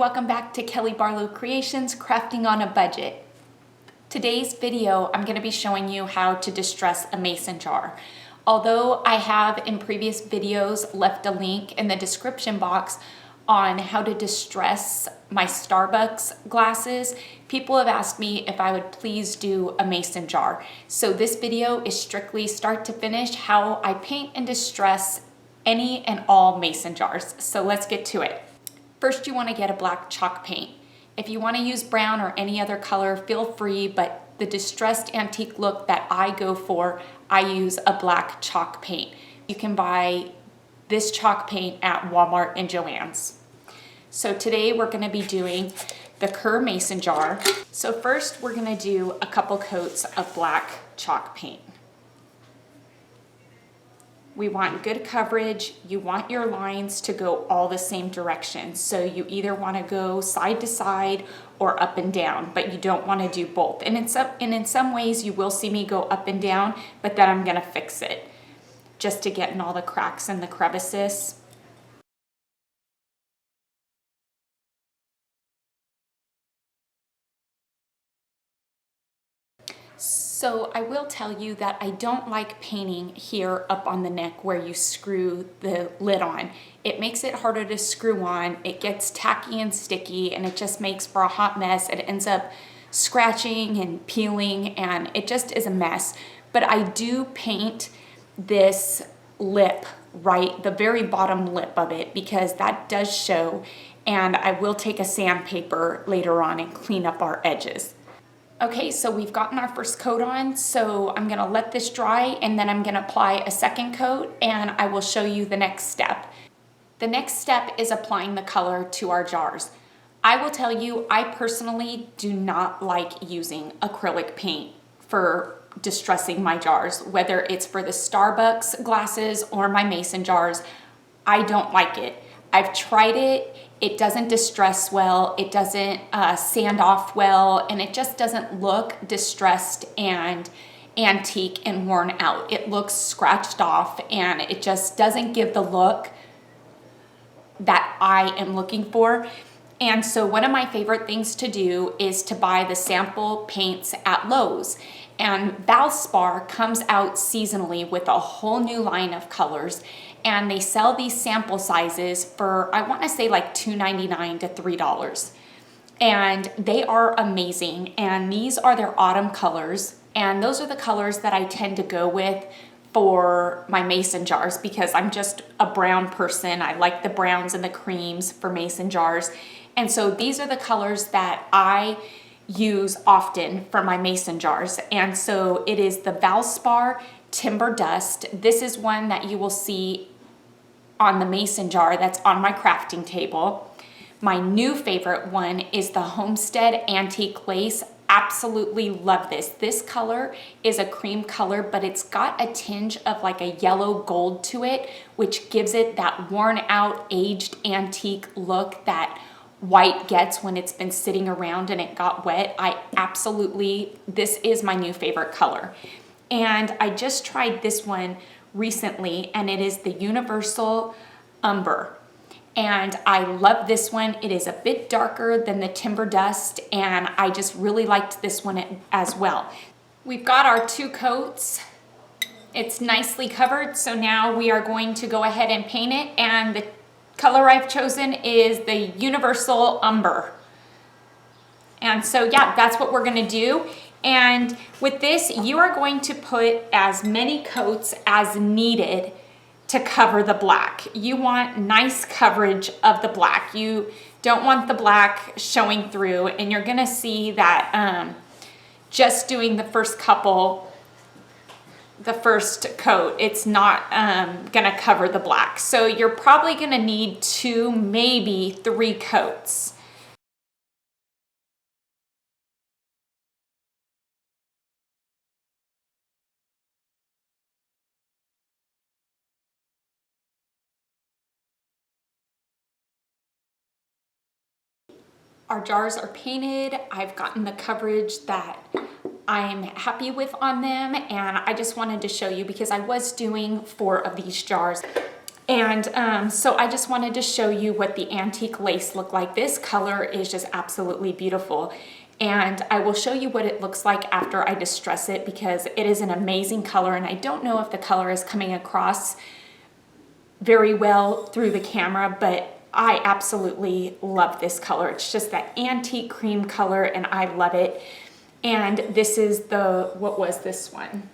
welcome back to Kelly Barlow Creations, Crafting on a Budget. Today's video, I'm going to be showing you how to distress a mason jar. Although I have in previous videos left a link in the description box on how to distress my Starbucks glasses, people have asked me if I would please do a mason jar. So this video is strictly start to finish how I paint and distress any and all mason jars. So let's get to it. First, you want to get a black chalk paint. If you want to use brown or any other color, feel free, but the distressed antique look that I go for, I use a black chalk paint. You can buy this chalk paint at Walmart and Joann's. So today we're going to be doing the Kerr mason jar. So first we're going to do a couple coats of black chalk paint. We want good coverage. You want your lines to go all the same direction. So you either want to go side to side or up and down, but you don't want to do both. And in some ways you will see me go up and down, but then I'm going to fix it just to get in all the cracks and the crevices. So I will tell you that I don't like painting here up on the neck where you screw the lid on. It makes it harder to screw on, it gets tacky and sticky, and it just makes for a hot mess. It ends up scratching and peeling, and it just is a mess. But I do paint this lip, right, the very bottom lip of it, because that does show, and I will take a sandpaper later on and clean up our edges. Okay, so we've gotten our first coat on, so I'm gonna let this dry and then I'm gonna apply a second coat and I will show you the next step. The next step is applying the color to our jars. I will tell you, I personally do not like using acrylic paint for distressing my jars, whether it's for the Starbucks glasses or my mason jars. I don't like it. I've tried it. It doesn't distress well, it doesn't sand off well, and it just doesn't look distressed and antique and worn out. It looks scratched off and it just doesn't give the look that I am looking for. And so one of my favorite things to do is to buy the sample paints at Lowe's. And Valspar comes out seasonally with a whole new line of colors, and they sell these sample sizes for, I want to say like $2.99 to $3. And they are amazing, and these are their autumn colors, and those are the colors that I tend to go with for my mason jars because I'm just a brown person. I like the browns and the creams for mason jars. And so these are the colors that I use often for my mason jars. And so it is the Valspar Timber Dust. This is one that you will see on the mason jar that's on my crafting table. My new favorite one is the Homestead Antique Lace. Absolutely love this. This color is a cream color, but it's got a tinge of like a yellow gold to it, which gives it that worn out, aged antique look that white gets when it's been sitting around and it got wet. This is my new favorite color. And I just tried this one recently, and it is the Universal Umber. And I love this one. It is a bit darker than the Timber Dust, and I just really liked this one as well. We've got our two coats. It's nicely covered, so now we are going to go ahead and paint it, and the color I've chosen is the Universal Umber. And so yeah, that's what we're gonna do. And with this, you are going to put as many coats as needed to cover the black. You want nice coverage of the black. You don't want the black showing through, and you're gonna see that just doing the first coat, it's not gonna cover the black. So you're probably gonna need 2, maybe 3 coats. Our jars are painted. I've gotten the coverage that I'm happy with on them, and I just wanted to show you because I was doing 4 of these jars. And so I just wanted to show you what the antique lace looked like. This color is just absolutely beautiful. And I will show you what it looks like after I distress it, because it is an amazing color, and I don't know if the color is coming across very well through the camera, but I absolutely love this color. It's just that antique cream color, and I love it. And this is the, what was this one?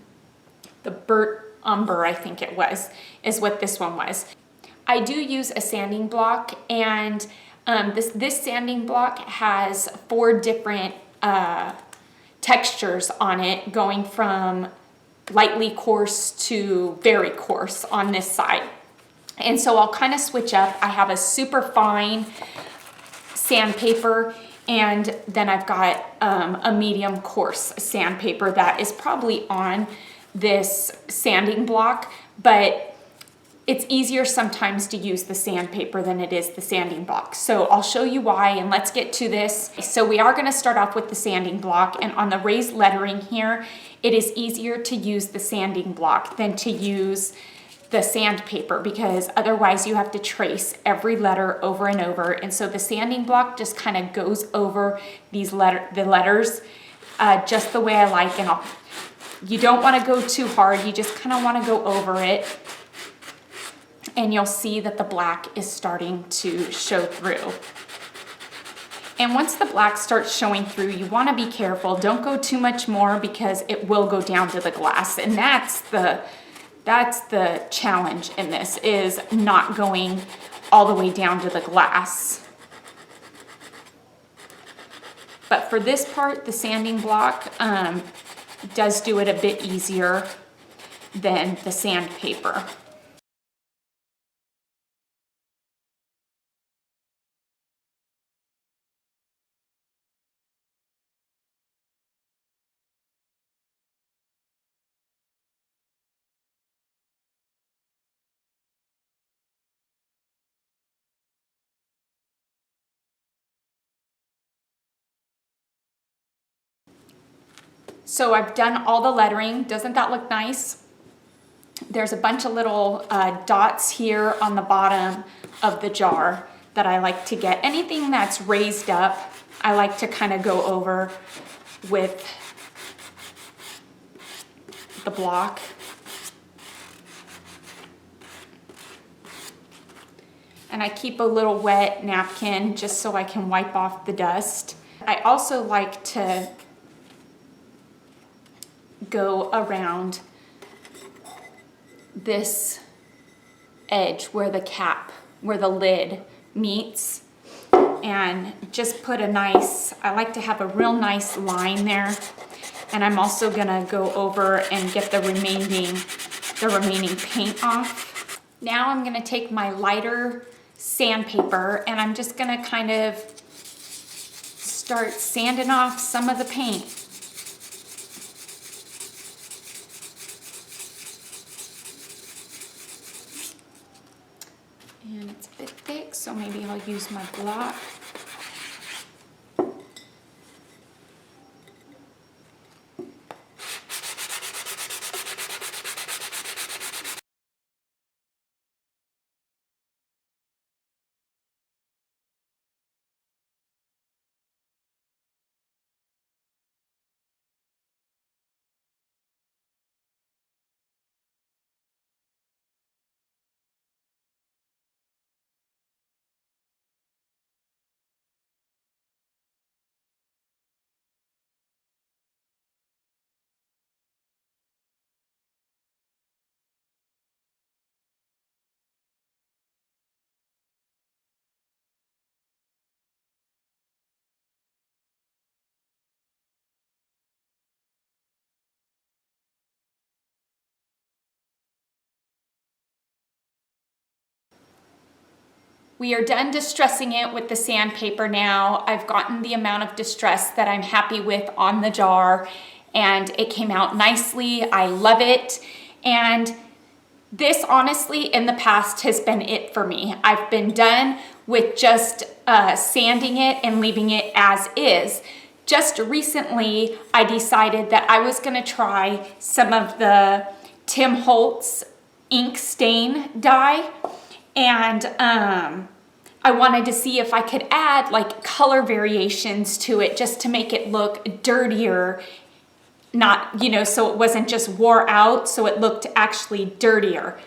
The burnt umber, I think it was, is what this one was. I do use a sanding block, and this sanding block has 4 different textures on it, going from lightly coarse to very coarse on this side. And so I'll kind of switch up. I have a super fine sandpaper, and then I've got a medium coarse sandpaper that is probably on this sanding block, but it's easier sometimes to use the sandpaper than it is the sanding block. So I'll show you why, and let's get to this. So we are gonna start off with the sanding block, and on the raised lettering here, it is easier to use the sanding block than to use the sandpaper, because otherwise you have to trace every letter over and over. And so the sanding block just kind of goes over the letters just the way I like. And you don't want to go too hard, you just kind of want to go over it. And you'll see that the black is starting to show through. And once the black starts showing through, you want to be careful. Don't go too much more, because it will go down to the glass. And that's the challenge in this, is not going all the way down to the glass. But for this part, the sanding block does do it a bit easier than the sandpaper. So I've done all the lettering. Doesn't that look nice? There's a bunch of little dots here on the bottom of the jar that I like to get. Anything that's raised up, I like to kind of go over with the block. And I keep a little wet napkin just so I can wipe off the dust. I also like to go around this edge where the lid meets, and just put a nice, I like to have a real nice line there. And I'm also gonna go over and get the remaining paint off. Now I'm gonna take my lighter sandpaper, and I'm just gonna kind of start sanding off some of the paint. And it's a bit thick, so maybe I'll use my block. We are done distressing it with the sandpaper now. I've gotten the amount of distress that I'm happy with on the jar, and it came out nicely. I love it. And this honestly in the past has been it for me. I've been done with just sanding it and leaving it as is. Just recently, I decided that I was gonna try some of the Tim Holtz ink stain dye. And I wanted to see if I could add like color variations to it just to make it look dirtier, not, you know, so it wasn't just wore out, so it looked actually dirtier.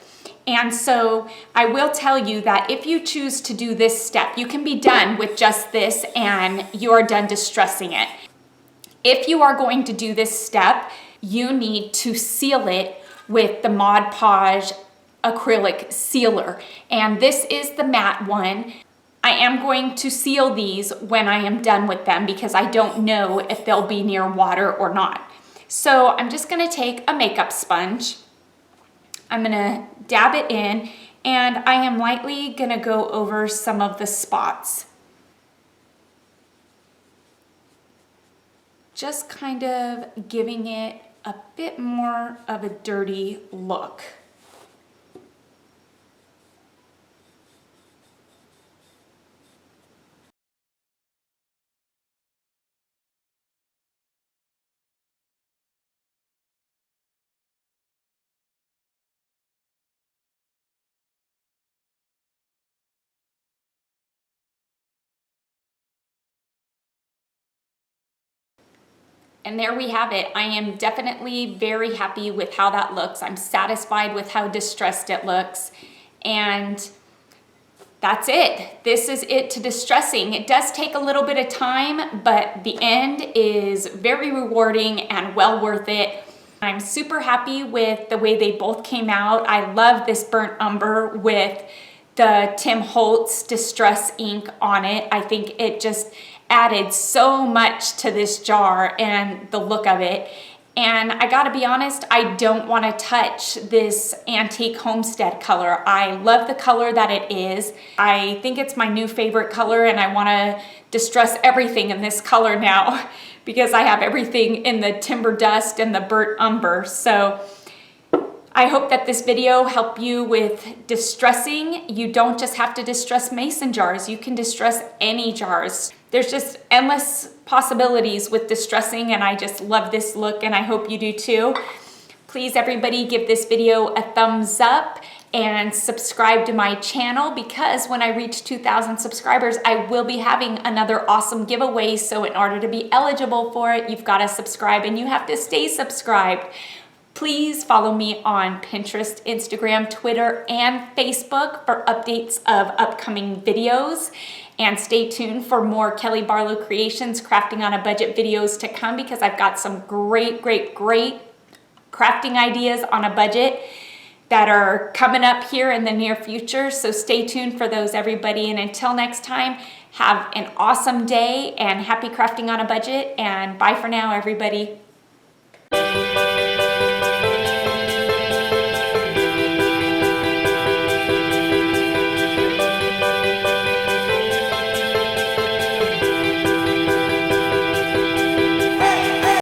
And so I will tell you that if you choose to do this step, you can be done with just this and you are done distressing it. If you are going to do this step, you need to seal it with the Mod Podge acrylic sealer. And this is the matte one. I am going to seal these when I am done with them because I don't know if they'll be near water or not. So I'm just gonna take a makeup sponge. I'm gonna dab it in, and I am lightly gonna go over some of the spots. Just kind of giving it a bit more of a dirty look. And there we have it. I am definitely very happy with how that looks. I'm satisfied with how distressed it looks. And that's it. This is it to distressing. It does take a little bit of time, but the end is very rewarding and well worth it. I'm super happy with the way they both came out. I love this burnt umber with the Tim Holtz Distress ink on it. I think it just added so much to this jar and the look of it. And I gotta be honest, I don't wanna touch this antique homestead color. I love the color that it is. I think it's my new favorite color, and I wanna distress everything in this color now because I have everything in the timber dust and the burnt umber. So I hope that this video helped you with distressing. You don't just have to distress mason jars. You can distress any jars. There's just endless possibilities with distressing, and I just love this look, and I hope you do too. Please, everybody, give this video a thumbs up and subscribe to my channel, because when I reach 2,000 subscribers, I will be having another awesome giveaway. So in order to be eligible for it, you've got to subscribe, and you have to stay subscribed. Please follow me on Pinterest, Instagram, Twitter, and Facebook for updates of upcoming videos. And stay tuned for more Kelly Barlow Creations Crafting on a Budget videos to come, because I've got some great crafting ideas on a budget that are coming up here in the near future. So stay tuned for those, everybody. And until next time, have an awesome day and happy crafting on a budget. And bye for now, everybody.